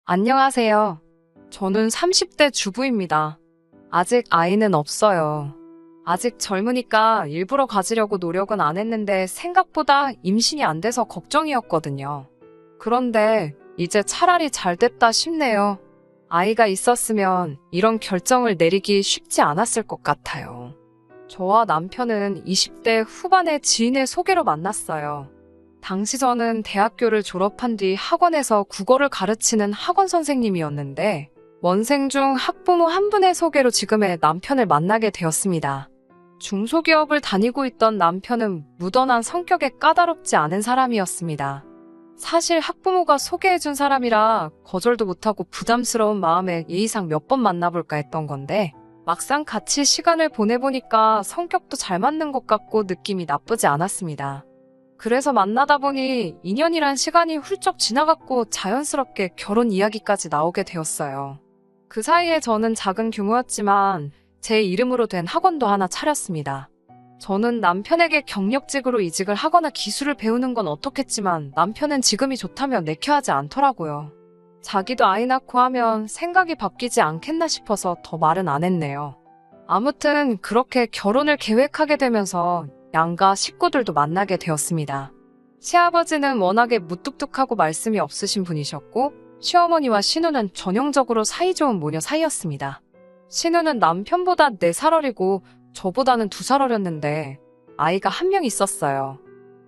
안녕하세요. 저는 30대 주부입니다. 아직 아이는 없어요. 아직 젊으니까 일부러 가지려고 노력은 안 했는데 생각보다 임신이 안 돼서 걱정이었거든요. 그런데 이제 차라리 잘 됐다 싶네요. 아이가 있었으면 이런 결정을 내리기 쉽지 않았을 것 같아요. 저와 남편은 20대 후반의 지인의 소개로 만났어요. 당시 저는 대학교를 졸업한 뒤 학원에서 국어를 가르치는 학원 선생님이었는데 원생 중 학부모 한 분의 소개로 지금의 남편을 만나게 되었습니다. 중소기업을 다니고 있던 남편은 무던한 성격에 까다롭지 않은 사람이었습니다. 사실 학부모가 소개해준 사람이라 거절도 못하고 부담스러운 마음에 예의상 몇 번 만나볼까 했던 건데 막상 같이 시간을 보내보니까 성격도 잘 맞는 것 같고 느낌이 나쁘지 않았습니다. 그래서 만나다 보니 2년이란 시간이 훌쩍 지나갔고 자연스럽게 결혼 이야기까지 나오게 되었어요. 그 사이에 저는 작은 규모였지만 제 이름으로 된 학원도 하나 차렸습니다. 저는 남편에게 경력직으로 이직을 하거나 기술을 배우는 건 어떻겠지만 남편은 지금이 좋다며 내켜하지 않더라고요. 자기도 아이 낳고 하면 생각이 바뀌지 않겠나 싶어서 더 말은 안 했네요. 아무튼 그렇게 결혼을 계획하게 되면서 양가 식구들도 만나게 되었습니다. 시아버지는 워낙에 무뚝뚝하고 말씀이 없으신 분이셨고 시어머니와 신우는 전형적으로 사이좋은 모녀 사이였습니다. 신우는 남편보다 4살 어리고 저보다는 2살 어렸는데 아이가 한 명 있었어요.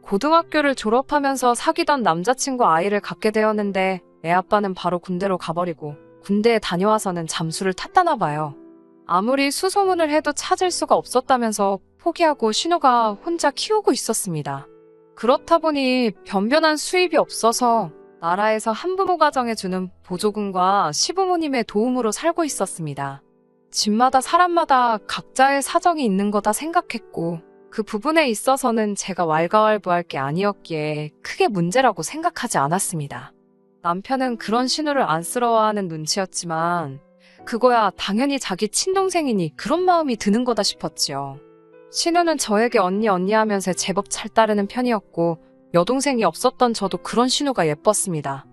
고등학교를 졸업하면서 사귀던 남자친구 아이를 갖게 되었는데 애 아빠는 바로 군대로 가버리고 군대에 다녀와서는 잠수를 탔다나 봐요. 아무리 수소문을 해도 찾을 수가 없었다면서 포기하고 신우가 혼자 키우고 있었습니다. 그렇다 보니 변변한 수입이 없어서 나라에서 한부모 가정에 주는 보조금과 시부모님의 도움으로 살고 있었습니다. 집마다 사람마다 각자의 사정이 있는 거다 생각했고 그 부분에 있어서는 제가 왈가왈부할 게 아니었기에 크게 문제라고 생각하지 않았습니다. 남편은 그런 신우를 안쓰러워하는 눈치였지만 그거야 당연히 자기 친동생이니 그런 마음이 드는 거다 싶었지요. 신우는 저에게 언니 하면서 제법 잘 따르는 편이었고 여동생이 없었던 저도 그런 신우가 예뻤습니다.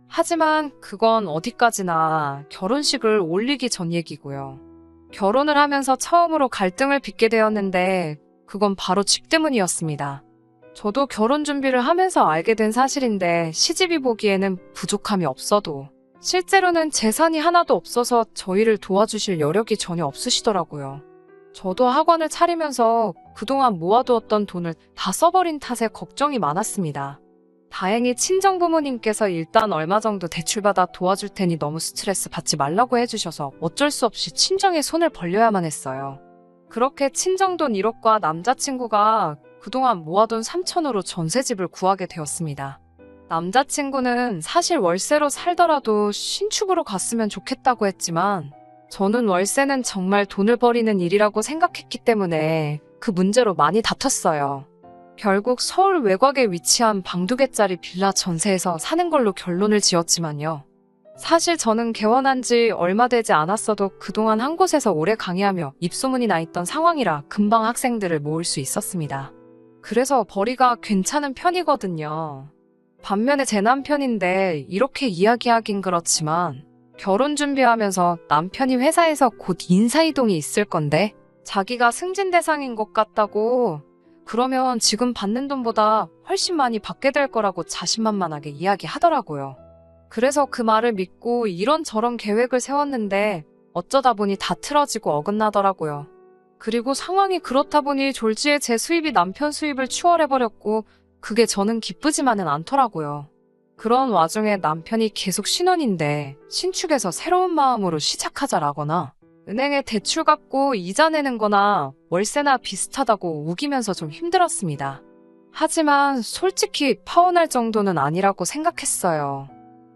하지만 그건 어디까지나 결혼식을 올리기 전 얘기고요. 결혼을 하면서 처음으로 갈등을 빚게 되었는데 그건 바로 집 때문이었습니다. 저도 결혼 준비를 하면서 알게 된 사실인데 시집이 보기에는 부족함이 없어도 실제로는 재산이 하나도 없어서 저희를 도와주실 여력이 전혀 없으시더라고요. 저도 학원을 차리면서 그동안 모아두었던 돈을 다 써버린 탓에 걱정이 많았습니다. 다행히 친정부모님께서 일단 얼마 정도 대출받아 도와줄 테니 너무 스트레스 받지 말라고 해주셔서 어쩔 수 없이 친정에 손을 벌려야만 했어요. 그렇게 친정돈 1억과 남자친구가 그동안 모아둔 3천으로 전셋집을 구하게 되었습니다. 남자친구는 사실 월세로 살더라도 신축으로 갔으면 좋겠다고 했지만 저는 월세는 정말 돈을 버리는 일이라고 생각했기 때문에 그 문제로 많이 다퉜어요. 결국 서울 외곽에 위치한 방 2개짜리 빌라 전세에서 사는 걸로 결론을 지었지만요. 사실 저는 개원한 지 얼마 되지 않았어도 그동안 한 곳에서 오래 강의하며 입소문이 나 있던 상황이라 금방 학생들을 모을 수 있었습니다. 그래서 벌이가 괜찮은 편이거든요. 반면에 제 남편인데 이렇게 이야기하긴 그렇지만 결혼 준비하면서 남편이 회사에서 곧 인사이동이 있을 건데 자기가 승진 대상인 것 같다고 그러면 지금 받는 돈보다 훨씬 많이 받게 될 거라고 자신만만하게 이야기하더라고요. 그래서 그 말을 믿고 이런저런 계획을 세웠는데 어쩌다 보니 다 틀어지고 어긋나더라고요. 그리고 상황이 그렇다 보니 졸지에 제 수입이 남편 수입을 추월해버렸고 그게 저는 기쁘지만은 않더라고요. 그런 와중에 남편이 계속 신혼인데 신축에서 새로운 마음으로 시작하자라거나 은행에 대출 갚고 이자 내는 거나 월세나 비슷하다고 우기면서 좀 힘들었습니다. 하지만 솔직히 파혼할 정도는 아니라고 생각했어요.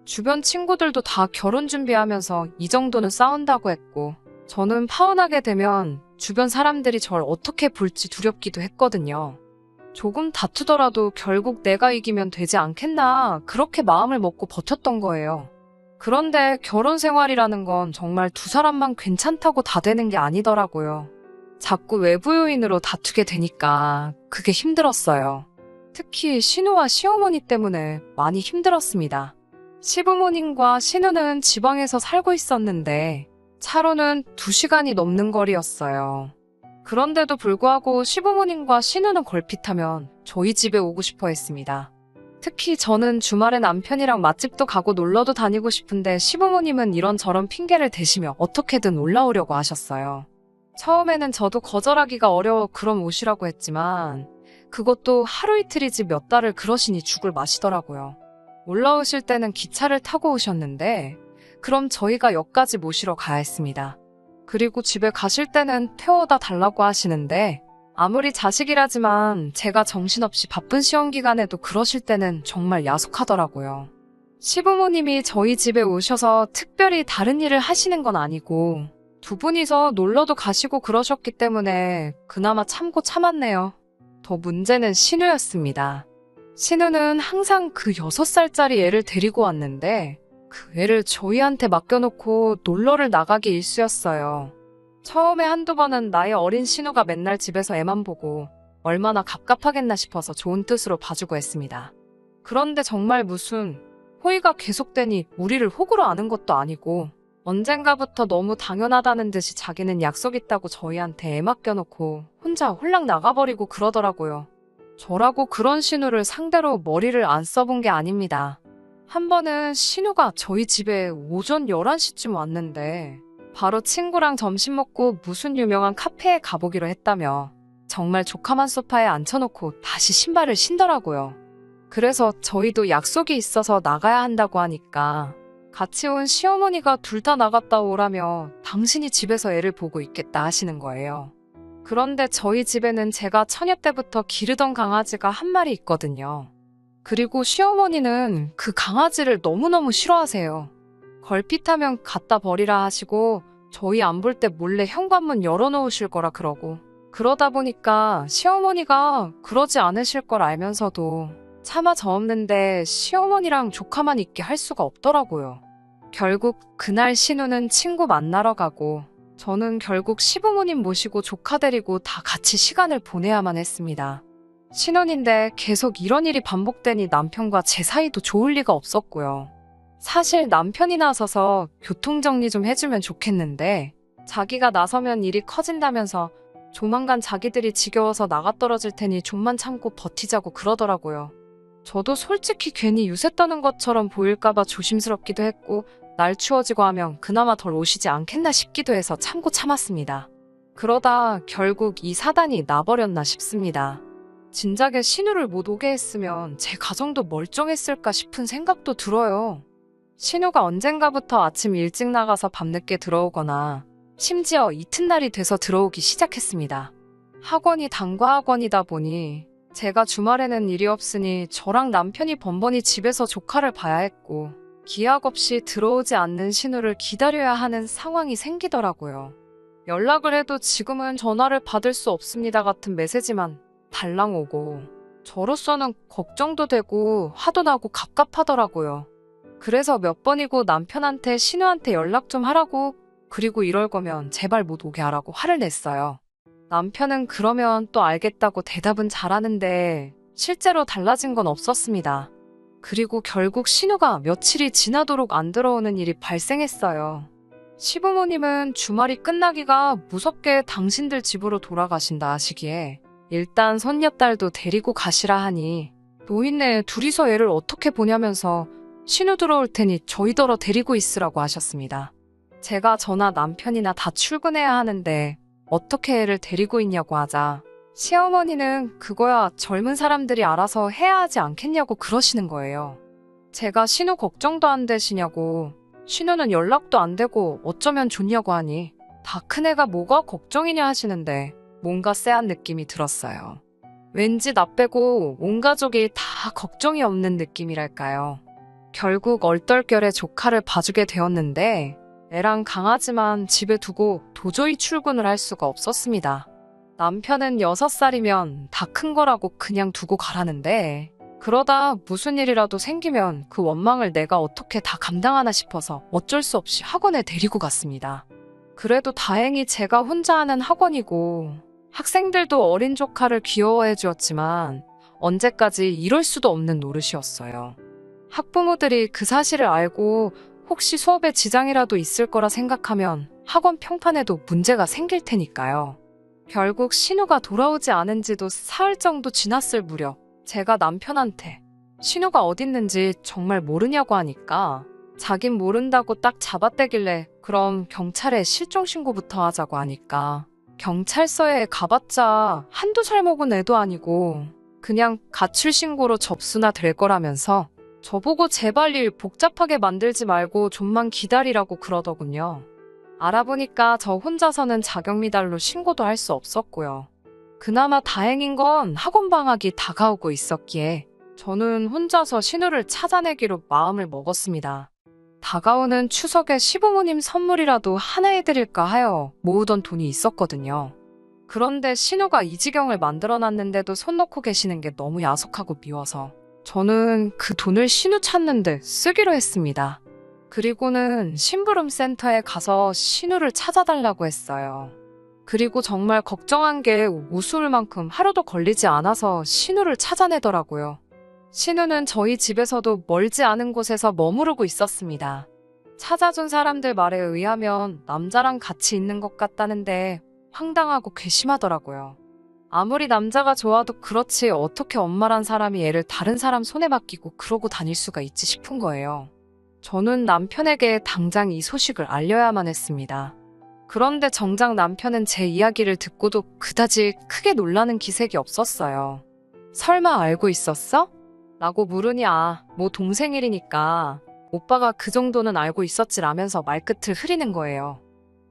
주변 친구들도 다 결혼 준비하면서 이 정도는 싸운다고 했고 저는 파혼하게 되면 주변 사람들이 절 어떻게 볼지 두렵기도 했거든요. 조금 다투더라도 결국 내가 이기면 되지 않겠나 그렇게 마음을 먹고 버텼던 거예요. 그런데 결혼 생활이라는 건 정말 두 사람만 괜찮다고 다 되는 게 아니더라고요. 자꾸 외부 요인으로 다투게 되니까 그게 힘들었어요. 특히 신우와 시어머니 때문에 많이 힘들었습니다. 시부모님과 신우는 지방에서 살고 있었는데 차로는 2시간이 넘는 거리였어요. 그런데도 불구하고 시부모님과 신우는 걸핏하면 저희 집에 오고 싶어 했습니다. 특히 저는 주말에 남편이랑 맛집도 가고 놀러도 다니고 싶은데 시부모님은 이런저런 핑계를 대시며 어떻게든 올라오려고 하셨어요. 처음에는 저도 거절하기가 어려워 그럼 오시라고 했지만 그것도 하루 이틀이지 몇 달을 그러시니 죽을 맛이더라고요. 올라오실 때는 기차를 타고 오셨는데 그럼 저희가 역까지 모시러 가야 했습니다. 그리고 집에 가실 때는 태워다 달라고 하시는데 아무리 자식이라지만 제가 정신없이 바쁜 시험 기간에도 그러실 때는 정말 야속하더라고요. 시부모님이 저희 집에 오셔서 특별히 다른 일을 하시는 건 아니고 두 분이서 놀러도 가시고 그러셨기 때문에 그나마 참고 참았네요. 더 문제는 신우였습니다. 신우는 항상 그 6살짜리 애를 데리고 왔는데 그 애를 저희한테 맡겨놓고 놀러를 나가기 일쑤였어요. 처음에 한두 번은 나이 어린 신우가 맨날 집에서 애만 보고 얼마나 갑갑하겠나 싶어서 좋은 뜻으로 봐주고 했습니다. 그런데 정말 무슨 호의가 계속되니 우리를 호구로 아는 것도 아니고 언젠가부터 너무 당연하다는 듯이 자기는 약속 있다고 저희한테 애 맡겨놓고 혼자 홀랑 나가버리고 그러더라고요. 저라고 그런 신우를 상대로 머리를 안 써본 게 아닙니다. 한 번은 신우가 저희 집에 오전 11시쯤 왔는데 바로 친구랑 점심 먹고 무슨 유명한 카페에 가보기로 했다며 정말 조카만 소파에 앉혀놓고 다시 신발을 신더라고요. 그래서 저희도 약속이 있어서 나가야 한다고 하니까 같이 온 시어머니가 둘 다 나갔다 오라며 당신이 집에서 애를 보고 있겠다 하시는 거예요. 그런데 저희 집에는 제가 처녀 때부터 기르던 강아지가 한 마리 있거든요. 그리고 시어머니는 그 강아지를 너무너무 싫어하세요. 걸핏하면 갖다 버리라 하시고 저희 안 볼 때 몰래 현관문 열어놓으실 거라 그러고 그러다 보니까 시어머니가 그러지 않으실 걸 알면서도 차마 저 없는데 시어머니랑 조카만 있게 할 수가 없더라고요. 결국 그날 신우는 친구 만나러 가고 저는 결국 시부모님 모시고 조카 데리고 다 같이 시간을 보내야만 했습니다. 신혼인데 계속 이런 일이 반복되니 남편과 제 사이도 좋을 리가 없었고요. 사실 남편이 나서서 교통정리 좀 해주면 좋겠는데 자기가 나서면 일이 커진다면서 조만간 자기들이 지겨워서 나가 떨어질 테니 좀만 참고 버티자고 그러더라고요. 저도 솔직히 괜히 유세 떠는 것처럼 보일까봐 조심스럽기도 했고 날 추워지고 하면 그나마 덜 오시지 않겠나 싶기도 해서 참고 참았습니다. 그러다 결국 이 사단이 나버렸나 싶습니다. 진작에 신우를 못 오게 했으면 제 가정도 멀쩡했을까 싶은 생각도 들어요. 신우가 언젠가부터 아침 일찍 나가서 밤늦게 들어오거나 심지어 이튿날이 돼서 들어오기 시작했습니다. 학원이 단과 학원이다 보니 제가 주말에는 일이 없으니 저랑 남편이 번번이 집에서 조카를 봐야 했고 기약 없이 들어오지 않는 신우를 기다려야 하는 상황이 생기더라고요. 연락을 해도 지금은 전화를 받을 수 없습니다 같은 메시지만 달랑 오고 저로서는 걱정도 되고 화도 나고 갑갑하더라고요. 그래서 몇 번이고 남편한테 신우한테 연락 좀 하라고 그리고 이럴 거면 제발 못 오게 하라고 화를 냈어요. 남편은 그러면 또 알겠다고 대답은 잘하는데 실제로 달라진 건 없었습니다. 그리고 결국 신우가 며칠이 지나도록 안 들어오는 일이 발생했어요. 시부모님은 주말이 끝나기가 무섭게 당신들 집으로 돌아가신다 하시기에 일단 손녀딸도 데리고 가시라 하니 노인네 둘이서 애를 어떻게 보냐면서 신우 들어올 테니 저희더러 데리고 있으라고 하셨습니다. 제가 저나 남편이나 다 출근해야 하는데 어떻게 애를 데리고 있냐고 하자 시어머니는 그거야 젊은 사람들이 알아서 해야 하지 않겠냐고 그러시는 거예요. 제가 신우 걱정도 안 되시냐고 신우는 연락도 안 되고 어쩌면 좋냐고 하니 다 큰애가 뭐가 걱정이냐 하시는데 뭔가 쎄한 느낌이 들었어요. 왠지 나 빼고 온 가족이 다 걱정이 없는 느낌이랄까요. 결국 얼떨결에 조카를 봐주게 되었는데 애랑 강아지만 집에 두고 도저히 출근을 할 수가 없었습니다. 남편은 6살이면 다 큰 거라고 그냥 두고 가라는데 그러다 무슨 일이라도 생기면 그 원망을 내가 어떻게 다 감당하나 싶어서 어쩔 수 없이 학원에 데리고 갔습니다. 그래도 다행히 제가 혼자 하는 학원이고 학생들도 어린 조카를 귀여워해 주었지만 언제까지 이럴 수도 없는 노릇이었어요. 학부모들이 그 사실을 알고 혹시 수업에 지장이라도 있을 거라 생각하면 학원 평판에도 문제가 생길 테니까요. 결국 신우가 돌아오지 않은 지도 사흘 정도 지났을 무렵 제가 남편한테 신우가 어딨는지 정말 모르냐고 하니까 자긴 모른다고 딱 잡아떼길래 그럼 경찰에 실종신고부터 하자고 하니까 경찰서에 가봤자 한두 살 먹은 애도 아니고 그냥 가출신고로 접수나 될 거라면서 저보고 제발 일 복잡하게 만들지 말고 좀만 기다리라고 그러더군요. 알아보니까 저 혼자서는 자격미달로 신고도 할 수 없었고요. 그나마 다행인 건 학원 방학이 다가오고 있었기에 저는 혼자서 신우를 찾아내기로 마음을 먹었습니다. 다가오는 추석에 시부모님 선물이라도 하나 해드릴까 하여 모으던 돈이 있었거든요. 그런데 신우가 이 지경을 만들어놨는데도 손 놓고 계시는 게 너무 야속하고 미워서 저는 그 돈을 신우 찾는데 쓰기로 했습니다. 그리고는 심부름센터에 가서 신우를 찾아달라고 했어요. 그리고 정말 걱정한 게 우스울 만큼 하루도 걸리지 않아서 신우를 찾아내더라고요. 신우는 저희 집에서도 멀지 않은 곳에서 머무르고 있었습니다. 찾아준 사람들 말에 의하면 남자랑 같이 있는 것 같다는데 황당하고 괘씸하더라고요. 아무리 남자가 좋아도 그렇지 어떻게 엄마란 사람이 애를 다른 사람 손에 맡기고 그러고 다닐 수가 있지 싶은 거예요. 저는 남편에게 당장 이 소식을 알려야만 했습니다. 그런데 정작 남편은 제 이야기를 듣고도 그다지 크게 놀라는 기색이 없었어요. 설마 알고 있었어? 라고 물으니 뭐 동생 일이니까 오빠가 그 정도는 알고 있었지라면서 말끝을 흐리는 거예요.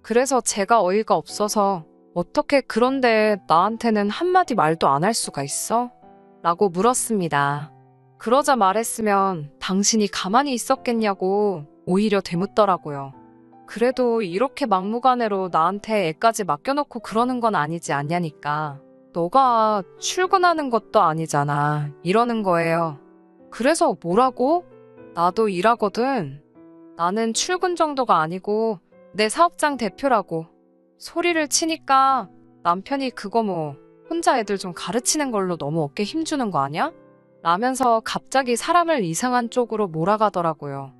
그래서 제가 어이가 없어서 어떻게 그런데 나한테는 한마디 말도 안 할 수가 있어? 라고 물었습니다. 그러자 말했으면 당신이 가만히 있었겠냐고 오히려 되묻더라고요. 그래도 이렇게 막무가내로 나한테 애까지 맡겨놓고 그러는 건 아니지 않냐니까. 너가 출근하는 것도 아니잖아. 이러는 거예요. 그래서 뭐라고? 나도 일하거든. 나는 출근 정도가 아니고 내 사업장 대표라고. 소리를 치니까 남편이 그거 뭐 혼자 애들 좀 가르치는 걸로 너무 어깨 힘주는 거 아니야? 라면서 갑자기 사람을 이상한 쪽으로 몰아가더라고요.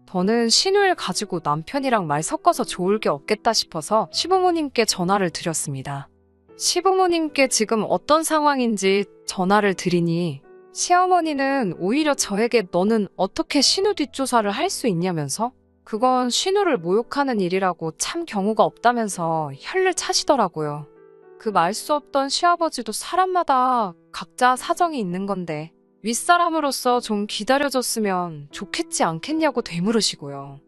저는 신우를 가지고 남편이랑 말 섞어서 좋을 게 없겠다 싶어서 시부모님께 전화를 드렸습니다. 시부모님께 지금 어떤 상황인지 전화를 드리니 시어머니는 오히려 저에게 너는 어떻게 신우 뒷조사를 할 수 있냐면서 그건 신우를 모욕하는 일이라고 참 경우가 없다면서 혀를 차시더라고요. 그 말 수 없던 시아버지도 사람마다 각자 사정이 있는 건데 윗사람으로서 좀 기다려줬으면 좋겠지 않겠냐고 되물으시고요.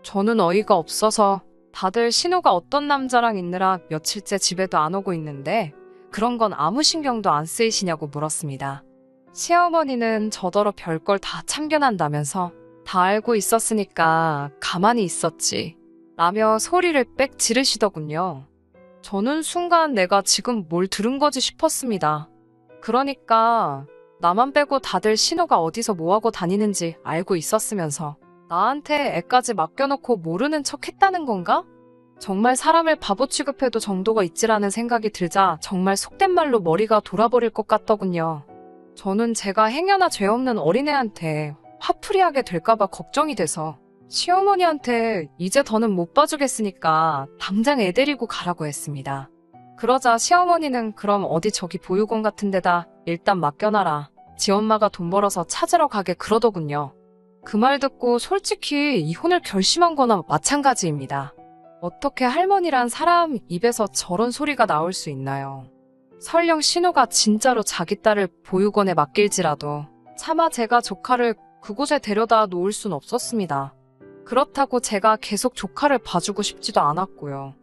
저는 어이가 없어서 다들 신우가 어떤 남자랑 있느라 며칠째 집에도 안 오고 있는데 그런 건 아무 신경도 안 쓰이시냐고 물었습니다. 시어머니는 저더러 별걸 다 참견한다면서 다 알고 있었으니까 가만히 있었지 라며 소리를 빽 지르시더군요. 저는 순간 내가 지금 뭘 들은 거지 싶었습니다. 그러니까 나만 빼고 다들 신우가 어디서 뭐하고 다니는지 알고 있었으면서 나한테 애까지 맡겨놓고 모르는 척 했다는 건가? 정말 사람을 바보 취급해도 정도가 있지라는 생각이 들자 정말 속된 말로 머리가 돌아버릴 것 같더군요. 저는 제가 행여나 죄 없는 어린애한테 화풀이하게 될까봐 걱정이 돼서 시어머니한테 이제 더는 못 봐주겠으니까 당장 애 데리고 가라고 했습니다. 그러자 시어머니는 그럼 어디 저기 보육원 같은 데다 일단 맡겨놔라. 지 엄마가 돈 벌어서 찾으러 가게 그러더군요. 그 말 듣고 솔직히 이혼을 결심한 거나 마찬가지입니다. 어떻게 할머니란 사람 입에서 저런 소리가 나올 수 있나요? 설령 신우가 진짜로 자기 딸을 보육원에 맡길지라도 차마 제가 조카를 그곳에 데려다 놓을 순 없었습니다. 그렇다고 제가 계속 조카를 봐주고 싶지도 않았고요.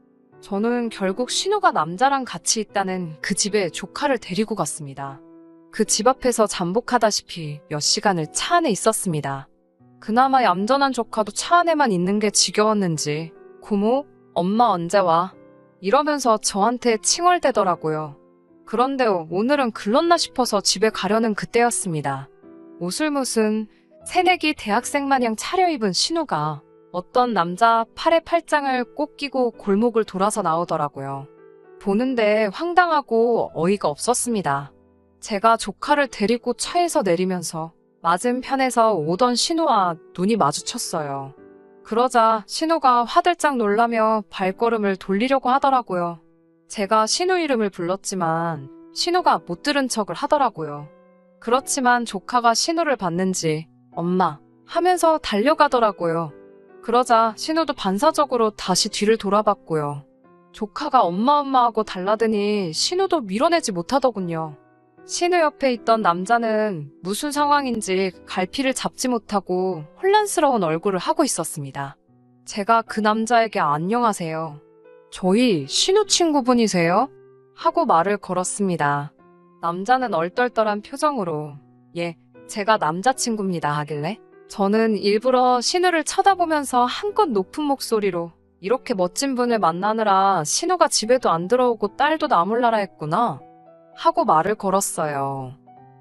저는 결국 신우가 남자랑 같이 있다는 그 집에 조카를 데리고 갔습니다. 그 집 앞에서 잠복하다시피 몇 시간을 차 안에 있었습니다. 그나마 얌전한 조카도 차 안에만 있는 게 지겨웠는지 고모, 엄마 언제 와? 이러면서 저한테 칭얼대더라고요. 그런데 오늘은 글렀나 싶어서 집에 가려는 그때였습니다. 옷을 무슨 새내기 대학생 마냥 차려입은 신우가 어떤 남자 팔에 팔짱을 꼭 끼고 골목을 돌아서 나오더라고요. 보는데 황당하고 어이가 없었습니다. 제가 조카를 데리고 차에서 내리면서 맞은편에서 오던 신우와 눈이 마주쳤어요. 그러자 신우가 화들짝 놀라며 발걸음을 돌리려고 하더라고요. 제가 신우 이름을 불렀지만 신우가 못 들은 척을 하더라고요. 그렇지만 조카가 신우를 봤는지 엄마 하면서 달려가더라고요. 그러자 신우도 반사적으로 다시 뒤를 돌아봤고요. 조카가 엄마 하고 달라드니 신우도 밀어내지 못하더군요. 신우 옆에 있던 남자는 무슨 상황인지 갈피를 잡지 못하고 혼란스러운 얼굴을 하고 있었습니다. 제가 그 남자에게 안녕하세요. 저희 신우 친구분이세요? 하고 말을 걸었습니다. 남자는 얼떨떨한 표정으로 예, 제가 남자친구입니다 하길래 저는 일부러 신우를 쳐다보면서 한껏 높은 목소리로 이렇게 멋진 분을 만나느라 신우가 집에도 안 들어오고 딸도 나몰라라 했구나 하고 말을 걸었어요.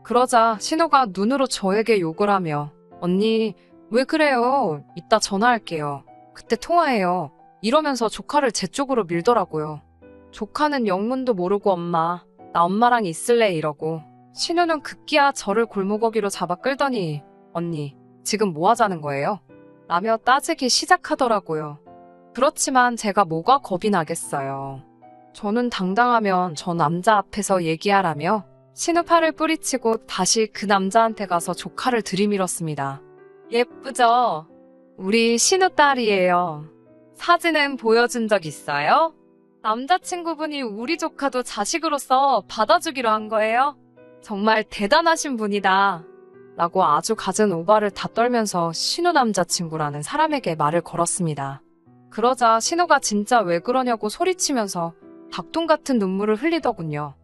그러자 신우가 눈으로 저에게 욕을 하며 언니 왜 그래요? 이따 전화할게요. 그때 통화해요. 이러면서 조카를 제 쪽으로 밀더라고요. 조카는 영문도 모르고 엄마 나 엄마랑 있을래 이러고 신우는 급기야 저를 골목어기로 잡아 끌더니 언니 지금 뭐 하자는 거예요? 라며 따지기 시작하더라고요. 그렇지만 제가 뭐가 겁이 나겠어요. 저는 당당하면 저 남자 앞에서 얘기하라며 신우 팔을 뿌리치고 다시 그 남자한테 가서 조카를 들이밀었습니다. 예쁘죠? 우리 신우 딸이에요. 사진은 보여준 적 있어요? 남자친구분이 우리 조카도 자식으로서 받아주기로 한 거예요? 정말 대단하신 분이다. 라고 아주 갖은 오바를 다 떨면서 신우 남자친구라는 사람에게 말을 걸었습니다. 그러자 신우가 진짜 왜 그러냐고 소리치면서 닭똥 같은 눈물을 흘리더군요.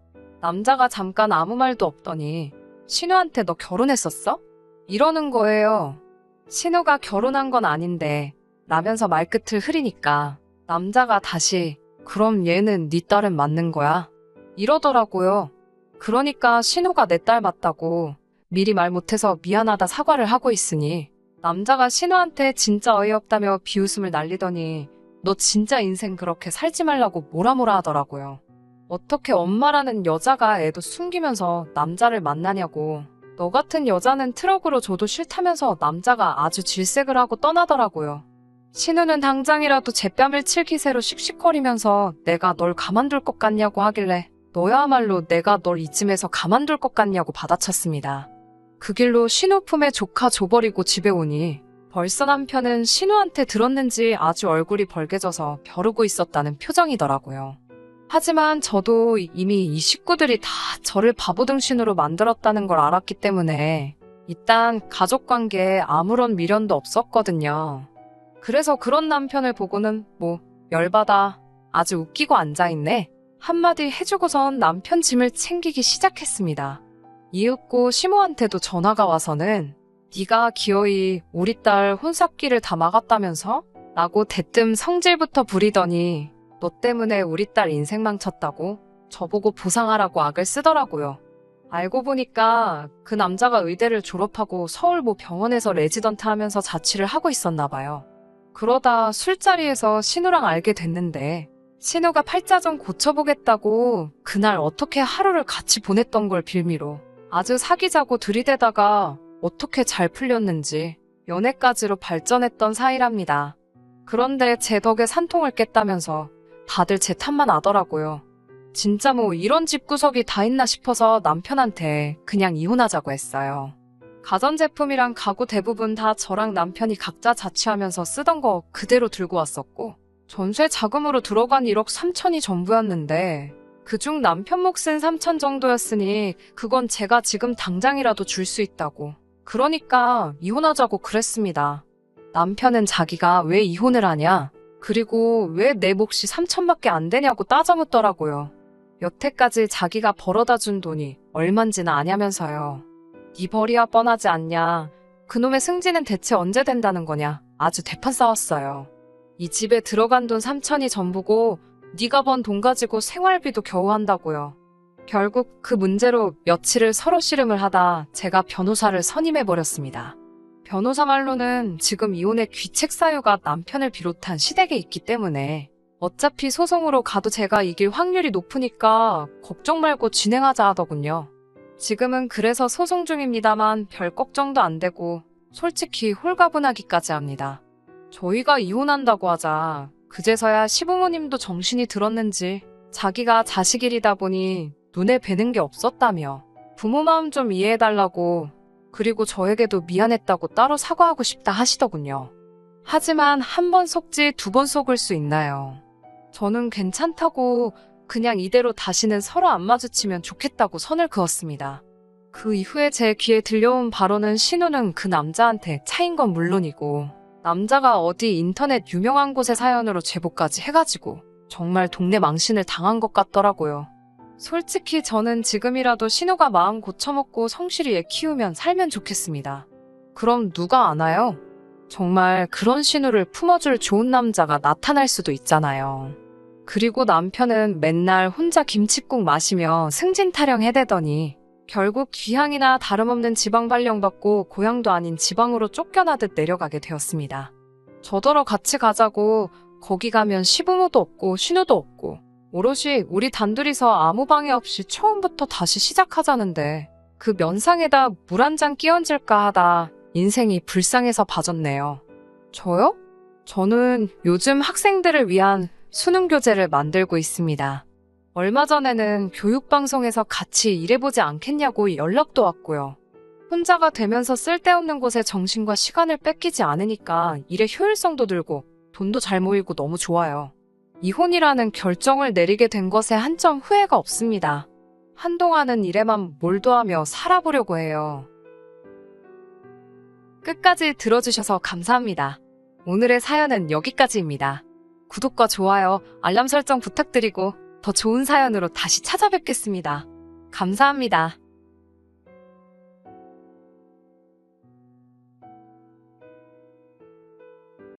남자가 잠깐 아무 말도 없더니 신우한테 너 결혼했었어? 이러는 거예요. 신우가 결혼한 건 아닌데 라면서 말끝을 흐리니까 남자가 다시 그럼 얘는 네 딸은 맞는 거야? 이러더라고요. 그러니까 신우가 내 딸 맞다고 미리 말 못해서 미안하다 사과를 하고 있으니 남자가 신우한테 진짜 어이없다며 비웃음을 날리더니 너 진짜 인생 그렇게 살지 말라고 뭐라 하더라고요. 어떻게 엄마라는 여자가 애도 숨기면서 남자를 만나냐고. 너 같은 여자는 트럭으로 줘도 싫다면서 남자가 아주 질색을 하고 떠나더라고요. 신우는 당장이라도 제 뺨을 칠 기세로 씩씩거리면서 내가 널 가만둘 것 같냐고 하길래 너야말로 내가 널 이쯤에서 가만둘 것 같냐고 받아쳤습니다. 그 길로 신우 품에 조카 줘버리고 집에 오니 벌써 남편은 신우한테 들었는지 아주 얼굴이 벌개져서 벼르고 있었다는 표정이더라고요. 하지만 저도 이미 이 식구들이 다 저를 바보등신으로 만들었다는 걸 알았기 때문에 일단 가족관계에 아무런 미련도 없었거든요. 그래서 그런 남편을 보고는 뭐 열받아 아주 웃기고 앉아있네 한마디 해주고선 남편 짐을 챙기기 시작했습니다. 이윽고 시모한테도 전화가 와서는 네가 기어이 우리 딸 혼삽기를 다 막았다면서? 라고 대뜸 성질부터 부리더니 너 때문에 우리 딸 인생 망쳤다고 저보고 보상하라고 악을 쓰더라고요. 알고 보니까 그 남자가 의대를 졸업하고 서울 모 병원에서 레지던트 하면서 자취를 하고 있었나 봐요. 그러다 술자리에서 신우랑 알게 됐는데 신우가 팔자 좀 고쳐보겠다고 그날 어떻게 하루를 같이 보냈던 걸 빌미로 아주 사귀자고 들이대다가 어떻게 잘 풀렸는지 연애까지로 발전했던 사이랍니다. 그런데 제 덕에 산통을 깼다면서 다들 제 탓만 하더라고요. 진짜 뭐 이런 집구석이 다 있나 싶어서 남편한테 그냥 이혼하자고 했어요. 가전제품이랑 가구 대부분 다 저랑 남편이 각자 자취하면서 쓰던 거 그대로 들고 왔었고 전세 자금으로 들어간 1억 3천이 전부였는데 그중 남편 몫은 3천 정도였으니 그건 제가 지금 당장이라도 줄 수 있다고. 그러니까 이혼하자고 그랬습니다. 남편은 자기가 왜 이혼을 하냐? 그리고 왜 내 몫이 3천밖에 안 되냐고 따져묻더라고요. 여태까지 자기가 벌어다 준 돈이 얼만지는 아냐면서요. 네 벌이야 뻔하지 않냐. 그놈의 승진은 대체 언제 된다는 거냐. 아주 대판 싸웠어요. 이 집에 들어간 돈 3천이 전부고 네가 번 돈 가지고 생활비도 겨우 한다고요. 결국 그 문제로 며칠을 서로 씨름을 하다 제가 변호사를 선임해버렸습니다. 변호사 말로는 지금 이혼의 귀책 사유가 남편을 비롯한 시댁에 있기 때문에 어차피 소송으로 가도 제가 이길 확률이 높으니까 걱정 말고 진행하자 하더군요. 지금은 그래서 소송 중입니다만 별 걱정도 안 되고 솔직히 홀가분하기까지 합니다. 저희가 이혼한다고 하자 그제서야 시부모님도 정신이 들었는지 자기가 자식 일이다 보니 눈에 뵈는 게 없었다며 부모 마음 좀 이해해달라고, 그리고 저에게도 미안했다고 따로 사과하고 싶다 하시더군요. 하지만 한 번 속지 두 번 속을 수 있나요? 저는 괜찮다고 그냥 이대로 다시는 서로 안 마주치면 좋겠다고 선을 그었습니다. 그 이후에 제 귀에 들려온 바로는 신우는 그 남자한테 차인 건 물론이고 남자가 어디 인터넷 유명한 곳의 사연으로 제보까지 해가지고 정말 동네 망신을 당한 것 같더라고요. 솔직히 저는 지금이라도 신우가 마음 고쳐먹고 성실히 애 키우면 살면 좋겠습니다. 그럼 누가 아나요? 정말 그런 신우를 품어줄 좋은 남자가 나타날 수도 있잖아요. 그리고 남편은 맨날 혼자 김칫국 마시며 승진 타령해대더니 결국 귀향이나 다름없는 지방 발령받고 고향도 아닌 지방으로 쫓겨나듯 내려가게 되었습니다. 저더러 같이 가자고 거기 가면 시부모도 없고 신우도 없고 오롯이 우리 단둘이서 아무 방해 없이 처음부터 다시 시작하자는데 그 면상에다 물 한 잔 끼얹을까 하다 인생이 불쌍해서 봐줬네요. 저요? 저는 요즘 학생들을 위한 수능 교재를 만들고 있습니다. 얼마 전에는 교육방송에서 같이 일해보지 않겠냐고 연락도 왔고요. 혼자가 되면서 쓸데없는 곳에 정신과 시간을 뺏기지 않으니까 일의 효율성도 늘고 돈도 잘 모이고 너무 좋아요. 이혼이라는 결정을 내리게 된 것에 한 점 후회가 없습니다. 한동안은 일에만 몰두하며 살아보려고 해요. 끝까지 들어주셔서 감사합니다. 오늘의 사연은 여기까지입니다. 구독과 좋아요, 알람 설정 부탁드리고 더 좋은 사연으로 다시 찾아뵙겠습니다. 감사합니다.